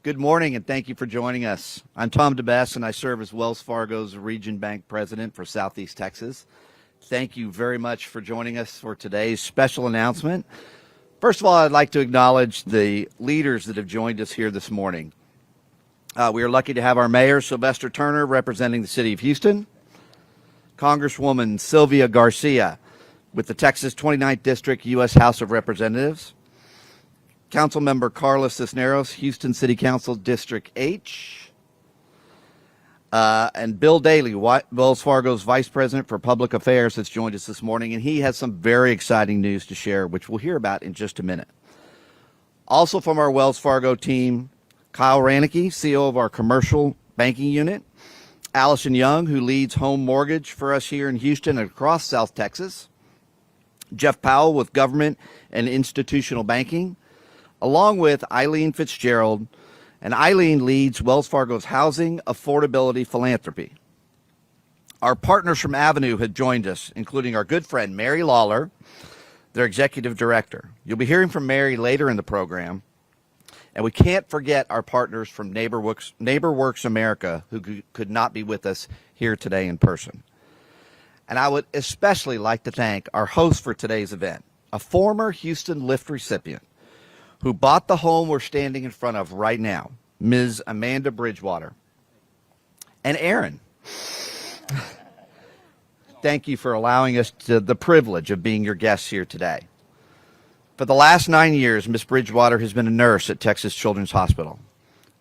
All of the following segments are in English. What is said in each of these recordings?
Good morning, and thank you for joining us. I'm Tom DeBess, and I serve as Wells Fargo's Region Bank President for Southeast Texas. Thank you very much for joining us for today's special announcement. First of all, I'd like to acknowledge the leaders that have joined us here this morning. We are lucky to have our Mayor, Sylvester Turner, representing the City of Houston, Congresswoman Sylvia Garcia with the Texas 29th District U.S. House of Representatives, Councilmember Carla Cisneros, Houston City Council District H, and Bill Daley, Wells Fargo's Vice President for Public Affairs, has joined us this morning, and he has some very exciting news to share, which we'll hear about in just a minute. Also from our Wells Fargo team, Kyle Ranicky, CEO of our Commercial Banking Unit, Allison Young, who leads home mortgage for us here in Houston and across South Texas, Jeff Powell with Government and Institutional Banking, along with Eileen Fitzgerald, and Eileen leads Wells Fargo's Housing Affordability Philanthropy. Our partners from Avenue have joined us, including our good friend Mary Lawler, their Executive Director. You'll be hearing from Mary later in the program, and we can't forget our partners from NeighborWorks America, who could not be with us here today in person. And I would especially like to thank our host for today's event, a former Houston LIFT recipient, who bought the home we're standing in front of right now, Ms. Amanda Bridgewater. And Aaron, thank you for allowing us the privilege of being your guests here today. For the last 9 years, Ms. Bridgewater has been a nurse at Texas Children's Hospital.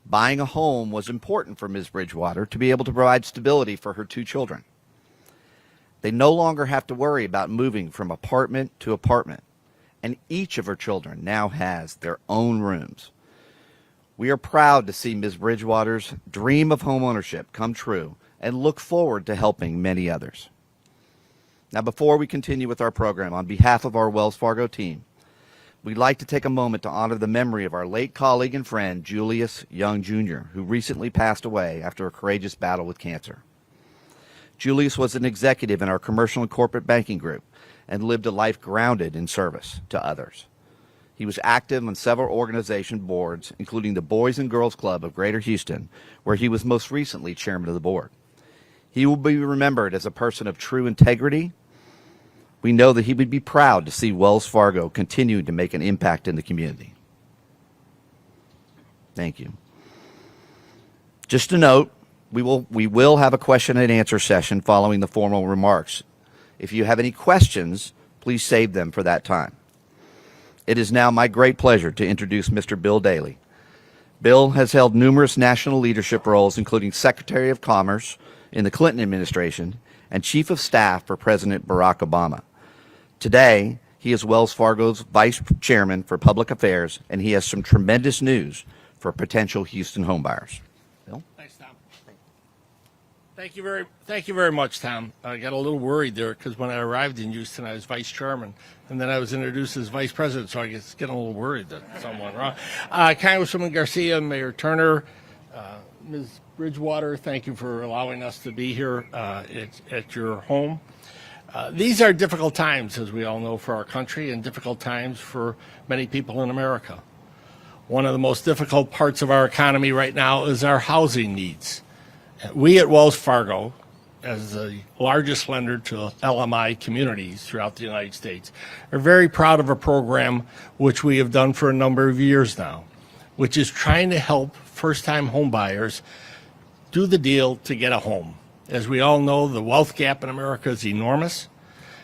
Buying a home was important for Ms. Bridgewater to be able to provide stability for her 2 children. They no longer have to worry about moving from apartment to apartment, and each of her children now has their own rooms. We are proud to see Ms. Bridgewater's dream of homeownership come true and look forward to helping many others. Now, before we continue with our program, on behalf of our Wells Fargo team, we'd like to take a moment to honor the memory of our late colleague and friend, Julius Young Jr., who recently passed away after a courageous battle with cancer. Julius was an executive in our commercial and corporate banking group and lived a life grounded in service to others. He was active on several organization boards, including the Boys and Girls Club of Greater Houston, where he was most recently chairman of the board. He will be remembered as a person of true integrity. We know that he would be proud to see Wells Fargo continue to make an impact in the community. Thank you. Just a note, we will have a question and answer session following the formal remarks. If you have any questions, please save them for that time. It is now my great pleasure to introduce Mr. Bill Daley. Bill has held numerous national leadership roles, including Secretary of Commerce in the Clinton administration and Chief of Staff for President Barack Obama. Today, he is Wells Fargo's Vice Chairman for Public Affairs, and he has some tremendous news for potential Houston homebuyers. Bill? Thanks, Tom. Thank you very much, Tom. I got a little worried there because when I arrived in Houston, I was vice chairman, and then I was introduced as vice president, so I was getting a little worried that something went wrong. Congresswoman Garcia, Mayor Turner, Ms. Bridgewater, thank you for allowing us to be here at your home. These are difficult times, as we all know, for our country, and difficult times for many people in America. One of the most difficult parts of our economy right now is our housing needs. We at Wells Fargo, as the largest lender to LMI communities throughout the United States, are very proud of a program which we have done for a number of years now, which is trying to help first-time home buyers do the deal to get a home. As we all know, the wealth gap in America is enormous,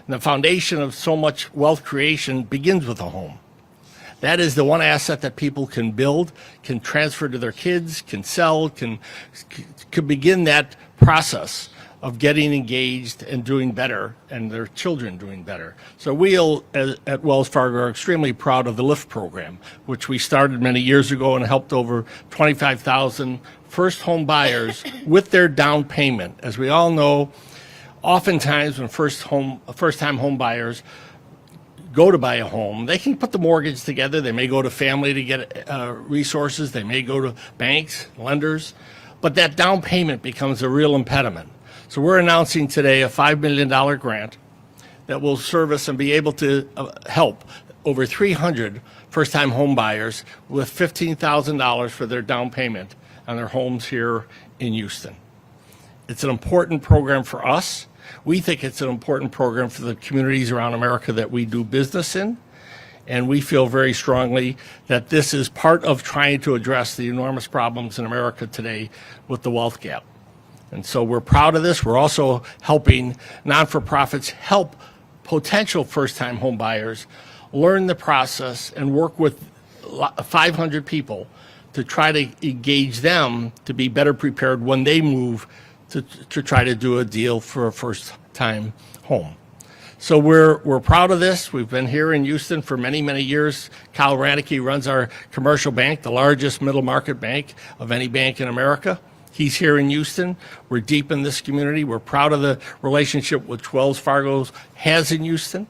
and the foundation of so much wealth creation begins with a home. That is the one asset that people can build, can transfer to their kids, can sell, can begin that process of getting engaged and doing better, and their children doing better. So we at Wells Fargo are extremely proud of the LIFT program, which we started many years ago and helped over 25,000 first home buyers with their down payment. As we all know, oftentimes when first-time home buyers go to buy a home, they can put the mortgage together. They may go to family to get resources. They may go to banks, lenders, but that down payment becomes a real impediment. So we're announcing today a $5 million grant that will service and be able to help over 300 first-time home buyers with $15,000 for their down payment on their homes here in Houston. It's an important program for us. We think it's an important program for the communities around America that we do business in. And we feel very strongly that this is part of trying to address the enormous problems in America today with the wealth gap. And so we're proud of this. We're also helping non-for-profits help potential first-time home buyers learn the process and work with 500 people to try to engage them to be better prepared when they move to try to do a deal for a first-time home. So we're proud of this. We've been here in Houston for many, many years. Kyle Rannicke runs our commercial bank, the largest middle market bank of any bank in America. He's here in Houston. We're deep in this community. We're proud of the relationship which Wells Fargo has in Houston.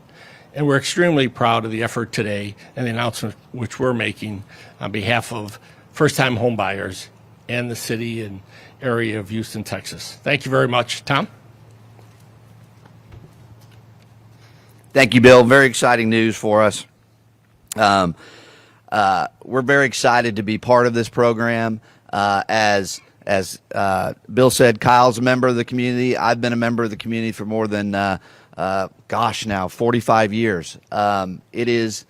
And we're extremely proud of the effort today and the announcement which we're making on behalf of first-time home buyers and the city and area of Houston, Texas. Thank you very much. Tom? Thank you, Bill. Very exciting news for us. We're very excited to be part of this program. As Bill said, Kyle's a member of the community. I've been a member of the community for more than, now 45 years. It is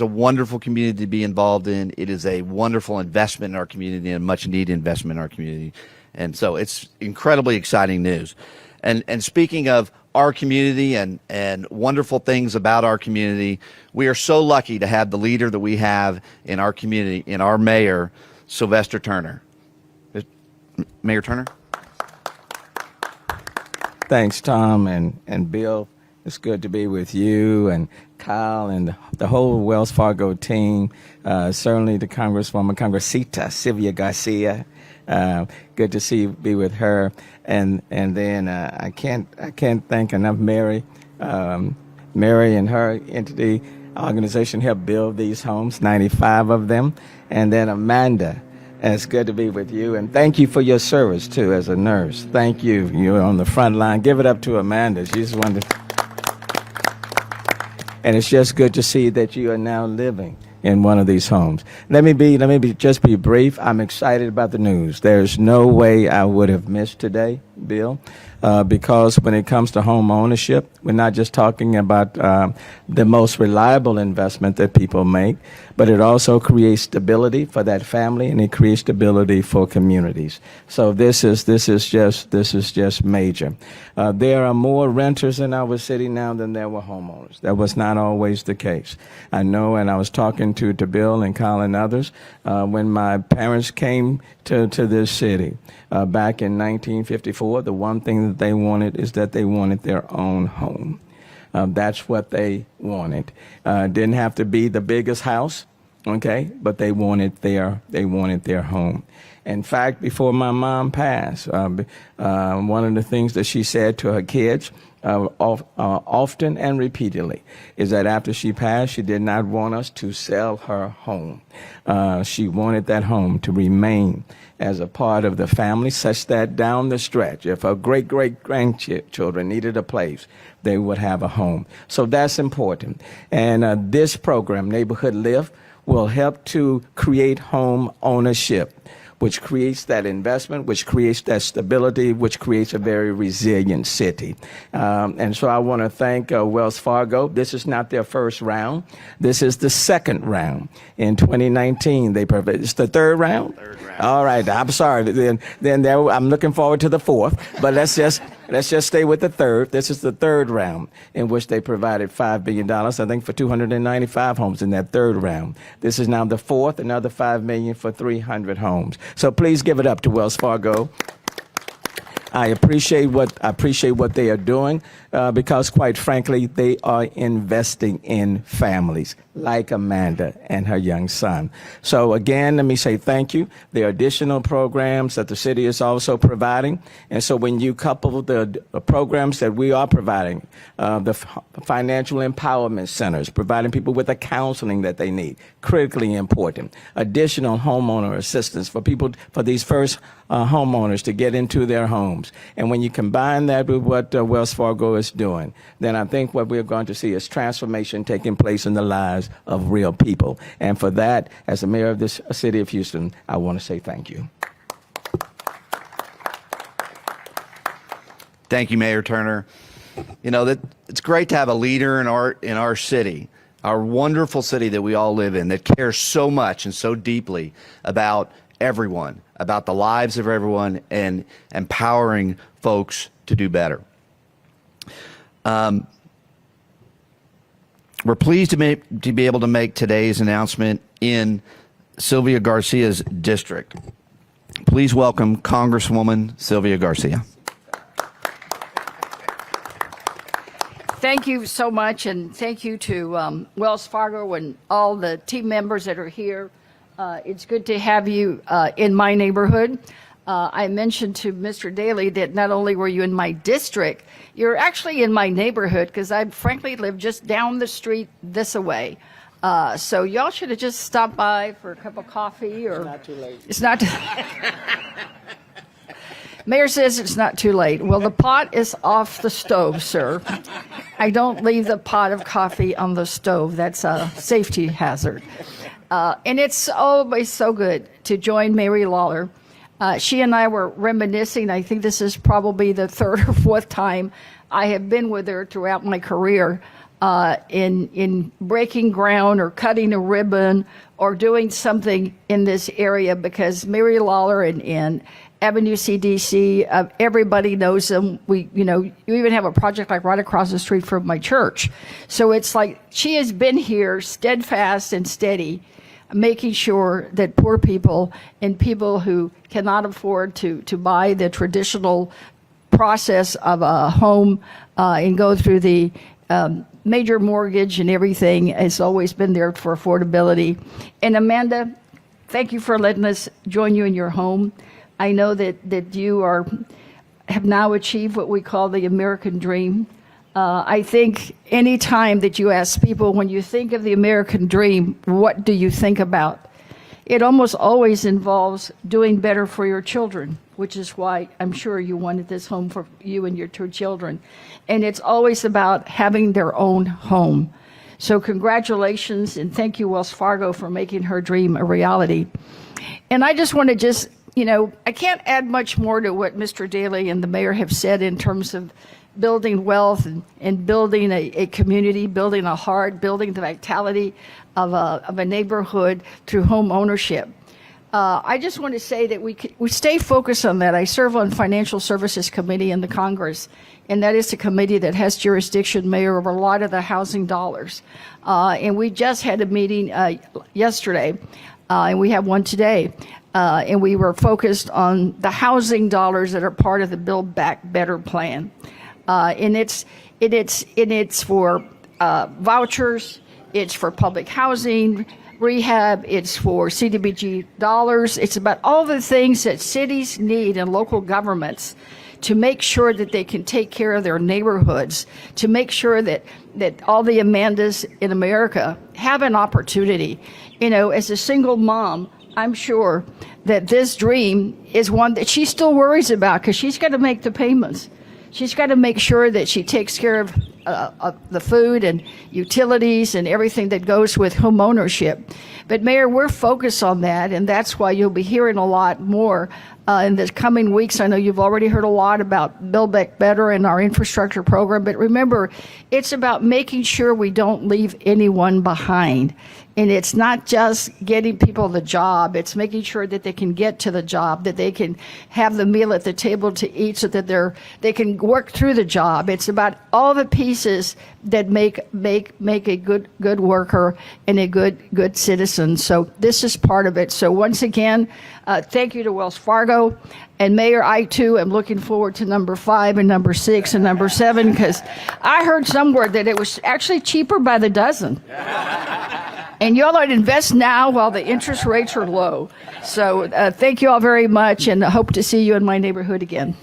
a wonderful community to be involved in. It is a wonderful investment in our community and a much-needed investment in our community. And so it's incredibly exciting news. And speaking of our community and wonderful things about our community, we are so lucky to have the leader that we have in our community, in our mayor, Sylvester Turner. Mayor Turner? Thanks, Tom and Bill. It's good to be with you and Kyle and the whole Wells Fargo team. Certainly the Congresswoman Sylvia Garcia. Good to be with her, and then I can't thank enough Mary. Mary and her entity organization helped build these homes, 95 of them, and then Amanda. It's good to be with you, and thank you for your service too as a nurse. Thank you. You're on the front line. Give it up to Amanda. She's wonderful, and it's just good to see that you are now living in one of these homes. Let me just be brief. I'm excited about the news. There's no way I would have missed today, Bill, because when it comes to home ownership, we're not just talking about the most reliable investment that people make, but it also creates stability for that family, and it creates stability for communities. So this is just major. There are more renters in our city now than there were homeowners. That was not always the case. I know, and I was talking to Bill and Kyle and others, when my parents came to this city back in 1954, the one thing that they wanted is that they wanted their own home. That's what they wanted. Didn't have to be the biggest house, okay, but they wanted their home. In fact, before my mom passed, one of the things that she said to her kids often and repeatedly is that after she passed, she did not want us to sell her home. She wanted that home to remain as a part of the family, such that down the stretch, if her great-great-grandchildren needed a place, they would have a home. So that's important. And this program, Neighborhood LIFT, will help to create home ownership, which creates that investment, which creates that stability, which creates a very resilient city. And so I want to thank Wells Fargo. This is not their first round. This is the second round. In 2019, it's the third round? Third round. All right, I'm sorry. Then I'm looking forward to the fourth, but let's just stay with the third. This is the third round in which they provided $5 billion, I think, for 295 homes in that third round. This is now the fourth, another $5 million for 300 homes. So please give it up to Wells Fargo. I appreciate what they are doing because, quite frankly, they are investing in families like Amanda and her young son. So again, let me say thank you. There are additional programs that the city is also providing. And so when you couple the programs that we are providing, the financial empowerment centers, providing people with the counseling that they need, critically important. Additional homeowner assistance for these first homeowners to get into their homes. homes. And when you combine that with what Wells Fargo is doing, then I think what we're going to see is transformation taking place in the lives of real people. And for that, as the mayor of this city of Houston, I want to say thank you. Thank you, Mayor Turner. You know, that it's great to have a leader in our city, our wonderful city that we all live in, that cares so much and so deeply about everyone, about the lives of everyone, and empowering folks to do better. We're pleased to be able to make today's announcement in Sylvia Garcia's district. Please welcome Congresswoman Sylvia Garcia. Thank you so much, and thank you to Wells Fargo and all the team members that are here. It's good to have you in my neighborhood. I mentioned to Mr. Daly that not only were you in my district, you're actually in my neighborhood, because I frankly live just down the street this away. So y'all should have just stopped by for a cup of coffee. Or It's not too late. It's not. Mayor says it's not too late. Well, the pot is off the stove, sir. I don't leave the pot of coffee on the stove. That's a safety hazard. And it's always so good to join Mary Lawler. She and I were reminiscing. I think this is probably the third or fourth time I have been with her throughout my career, in breaking ground or cutting a ribbon or doing something in this area, because Mary Lawler and Avenue CDC, everybody knows them. You even have a project like right across the street from my church. So it's like she has been here steadfast and steady, making sure that poor people and people who cannot afford to buy the traditional process of a home and go through the major mortgage and everything has always been there for affordability. And Amanda, thank you for letting us join you in your home. I know that you have now achieved what we call the American dream. I think any time that you ask people, when you think of the American dream, what do you think about? It almost always involves doing better for your children, which is why I'm sure you wanted this home for you and your two children. And it's always about having their own home. So congratulations, and thank you, Wells Fargo, for making her dream a reality. And I just want to I can't add much more to what Mr. Daly and the mayor have said in terms of building wealth and building a community, building a heart, building the vitality of a neighborhood through home ownership. I just want to say that we stay focused on that. I serve on Financial Services Committee in the Congress, and that is the committee that has jurisdiction, Mayor, over a lot of the housing dollars. And we just had a meeting yesterday, and we have one today. And we were focused on the housing dollars that are part of the Build Back Better plan. And it's for vouchers, it's for public housing, rehab, it's for CDBG dollars. It's about all the things that cities need and local governments to make sure that they can take care of their neighborhoods, to make sure that all the Amandas in America have an opportunity. As a single mom, I'm sure that this dream is one that she still worries about, because she's got to make the payments. She's got to make sure that she takes care of the food and utilities and everything that goes with home ownership. But Mayor, we're focused on that, and that's why you'll be hearing a lot more in the coming weeks. I know you've already heard a lot about Build Back Better and our infrastructure program, but remember, it's about making sure we don't leave anyone behind. And it's not just getting people the job, it's making sure that they can get to the job, that they can have the meal at the table to eat, so that they can work through the job. It's about all the pieces that make a good worker and a good citizen. So this is part of it. So once again, thank you to Wells Fargo. And Mayor, I too am looking forward to number 5 and number 6 and number 7, because I heard somewhere that it was actually cheaper by the dozen. And y'all ought to invest now while the interest rates are low. So thank you all very much, and I hope to see you in my neighborhood again.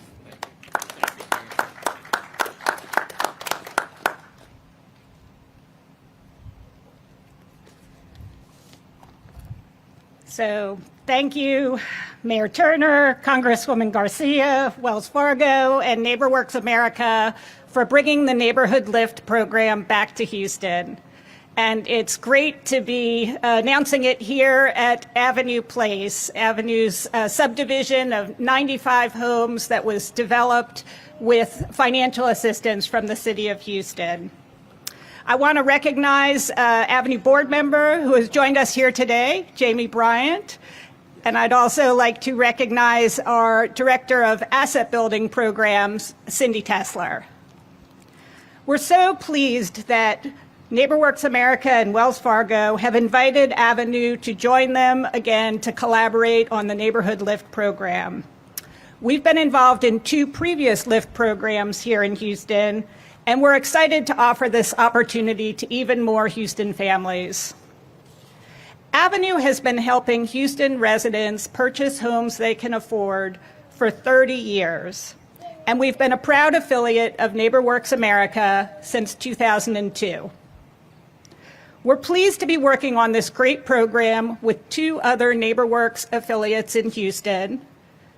So thank you, Mayor Turner, Congresswoman Garcia, Wells Fargo, and NeighborWorks America for bringing the Neighborhood Lift program back to Houston. And it's great to be announcing it here at Avenue Place, Avenue's subdivision of 95 homes that was developed with financial assistance from the city of Houston. I want to recognize Avenue board member who has joined us here today, Jamie Bryant. And I'd also like to recognize our Director of Asset Building Programs, Cindy Tessler. We're so pleased that NeighborWorks America and Wells Fargo have invited Avenue to join them again to collaborate on the Neighborhood Lift program. We've been involved in 2 previous Lift programs here in Houston, and we're excited to offer this opportunity to even more Houston families. Avenue has been helping Houston residents purchase homes they can afford for 30 years, and we've been a proud affiliate of NeighborWorks America since 2002. We're pleased to be working on this great program with 2 other NeighborWorks affiliates in Houston,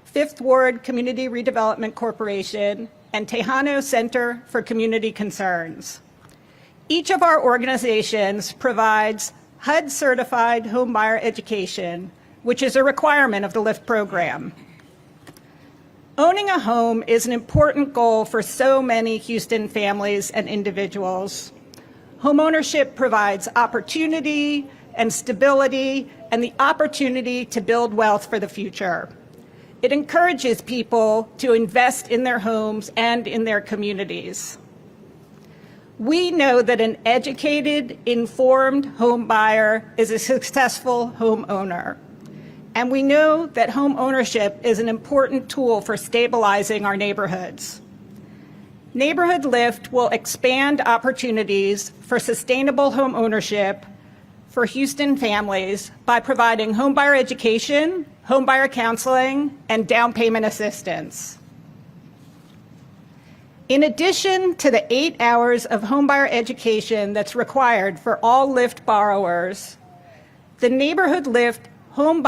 Fifth Ward Community Redevelopment Corporation and Tejano Center for Community Concerns. Each of our organizations provides HUD-certified homebuyer education, which is a requirement of the LIFT program. Owning a home is an important goal for so many Houston families and individuals. Homeownership provides opportunity and stability and the opportunity to build wealth for the future. It encourages people to invest in their homes and in their communities. We know that an educated, informed home buyer is a successful homeowner. And we know that home ownership is an important tool for stabilizing our neighborhoods. Neighborhood Lift will expand opportunities for sustainable home ownership for Houston families by providing homebuyer education, homebuyer counseling, and down payment assistance. In addition to the 8 hours of homebuyer education that's required for all Lift borrowers, the Neighborhood Lift home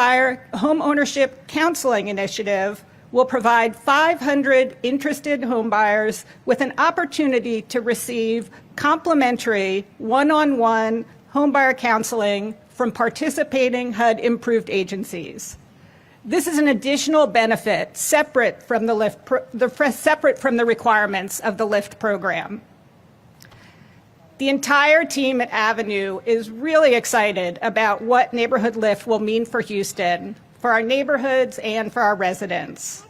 ownership counseling initiative will provide 500 interested homebuyers with an opportunity to receive complimentary one-on-one homebuyer counseling from participating HUD-improved agencies. This is an additional benefit separate from the requirements of the LIFT program. The entire team at Avenue is really excited about what Neighborhood Lift will mean for Houston, for our neighborhoods, and for our residents.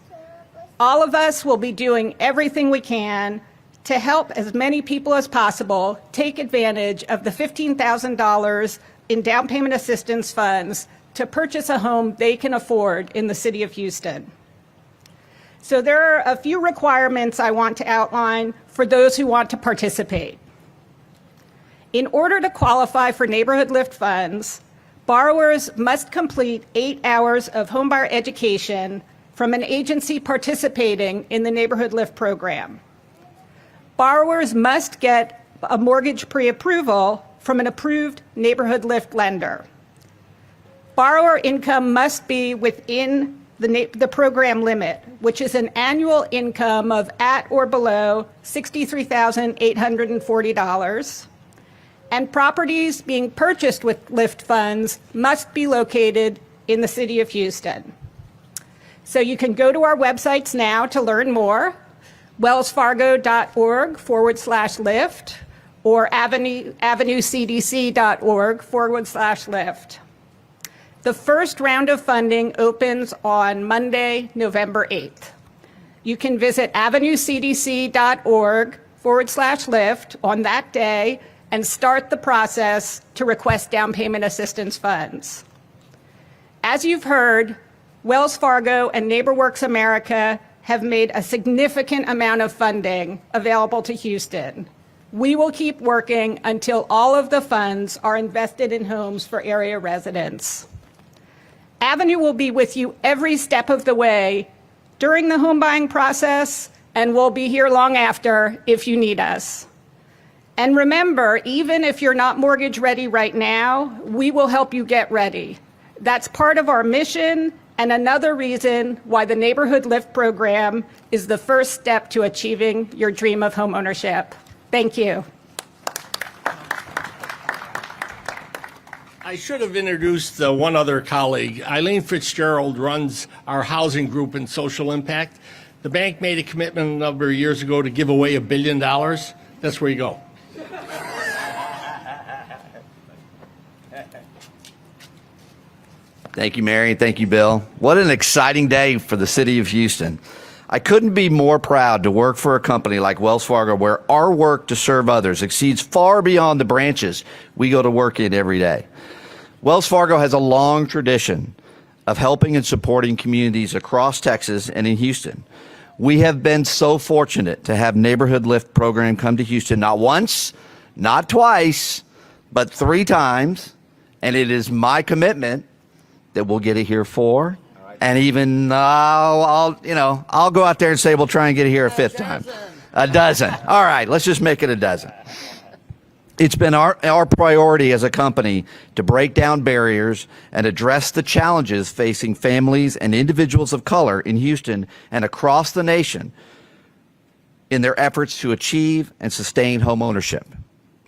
All of us will be doing everything we can to help as many people as possible take advantage of the $15,000 in down payment assistance funds to purchase a home they can afford in the city of Houston. So there are a few requirements I want to outline for those who want to participate. In order to qualify for Neighborhood Lift funds, borrowers must complete 8 hours of homebuyer education from an agency participating in the Neighborhood Lift program. Borrowers must get a mortgage pre-approval from an approved Neighborhood Lift lender. Borrower income must be within the program limit, which is an annual income of at or below $63,840. And properties being purchased with LIFT funds must be located in the city of Houston. So you can go to our websites now to learn more, wellsfargo.org/LIFT or avenuecdc.org/LIFT. The first round of funding opens on Monday, November 8th. You can visit avenuecdc.org/LIFT on that day and start the process to request down payment assistance funds. As you've heard, Wells Fargo and NeighborWorks America have made a significant amount of funding available to Houston. We will keep working until all of the funds are invested in homes for area residents. Avenue will be with you every step of the way during the home buying process, and we'll be here long after if you need us. And remember, even if you're not mortgage ready right now, we will help you get ready. That's part of our mission and another reason why the Neighborhood Lift program is the first step to achieving your dream of homeownership. Thank you. I should have introduced one other colleague. Eileen Fitzgerald runs our housing group in social impact. The bank made a commitment a number of years ago to give away $1 billion. That's where you go. Thank you, Mary, and thank you, Bill. What an exciting day for the city of Houston. I couldn't be more proud to work for a company like Wells Fargo where our work to serve others exceeds far beyond the branches we go to work in every day. Wells Fargo has a long tradition of helping and supporting communities across Texas and in Houston. We have been so fortunate to have Neighborhood Lift program come to Houston not once, not twice, but 3 times, and it is my commitment that we'll get it here 4, and even I'll go out there and say we'll try and get it here a 5th time. A dozen. All right, let's just make it a dozen. It's been our priority as a company to break down barriers and address the challenges facing families and individuals of color in Houston and across the nation in their efforts to achieve and sustain home ownership.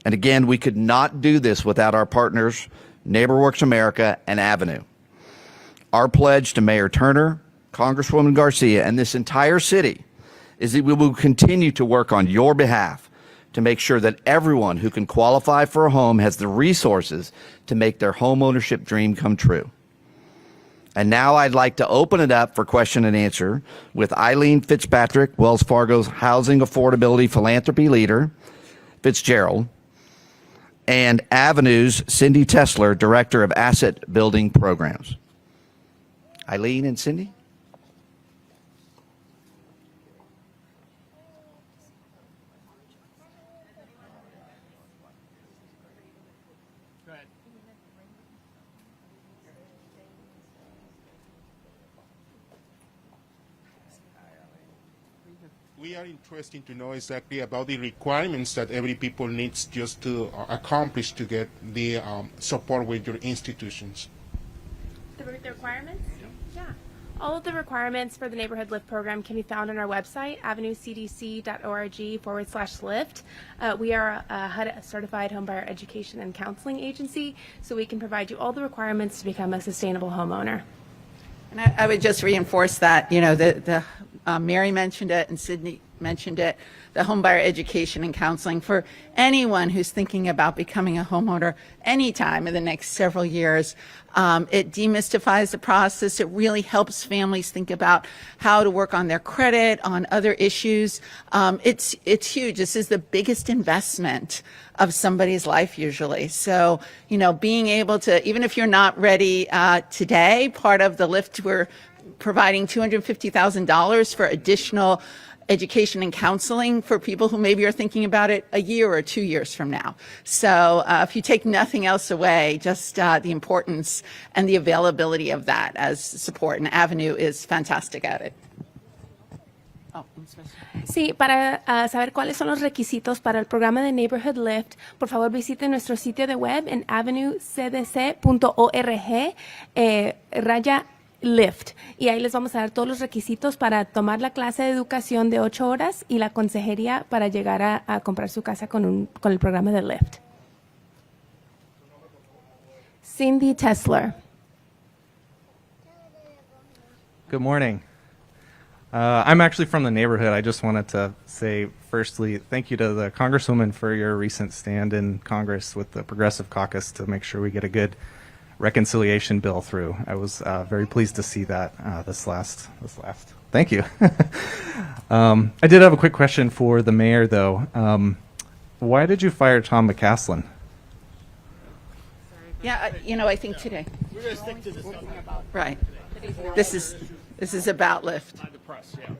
And again, we could not do this without our partners, NeighborWorks America and Avenue. Our pledge to Mayor Turner, Congresswoman Garcia, and this entire city is that we will continue to work on your behalf to make sure that everyone who can qualify for a home has the resources to make their home ownership dream come true. And now I'd like to open it up for question and answer with Eileen Fitzpatrick, Wells Fargo's Housing Affordability Philanthropy Leader, Fitzgerald, and Avenue's Cindy Tesler, Director of Asset Building Programs. Eileen and Cindy? We are interested to know exactly about the requirements that every people needs just to accomplish to get the support with your institutions. The requirements? Yeah. All of the requirements for the Neighborhood Lift program can be found on our website, avenuecdc.org/lift. We are a HUD-certified homebuyer education and counseling agency, so we can provide you all the requirements to become a sustainable homeowner. And I would just reinforce that, Mary mentioned it and Sydney mentioned it, the homebuyer education and counseling for anyone who's thinking about becoming a homeowner anytime in the next several years. It demystifies the process. It really helps families think about how to work on their credit, on other issues. It's huge. This is the biggest investment of somebody's life usually. So, being able to, even if you're not ready today, part of the LIFT, we're providing $250,000 for additional education and counseling for people who maybe are thinking about it a year or 2 years from now. So if you take nothing else away, just the importance and the availability of that as support, and Avenue is fantastic at it. Sí, para saber cuáles son los requisitos para el programa de Neighborhood Lift, por favor visite nuestro sitio de web en avenuecdc.org/lift. Y ahí les vamos a dar todos los requisitos para tomar la clase de educación de 8 horas y la consejería para llegar a comprar su casa con el programa de Lift. Cindy Tesler. Good morning. I'm actually from the neighborhood. I just wanted to say, firstly, thank you to the Congresswoman for your recent stand in Congress with the Progressive Caucus to make sure we get a good reconciliation bill through. I was very pleased to see that this last. Thank you. I did have a quick question for the mayor, though. Why did you fire Tom McCaslin? Yeah, I think today. We're going to stick to this. Right. This is about LIFT. By the press, yeah.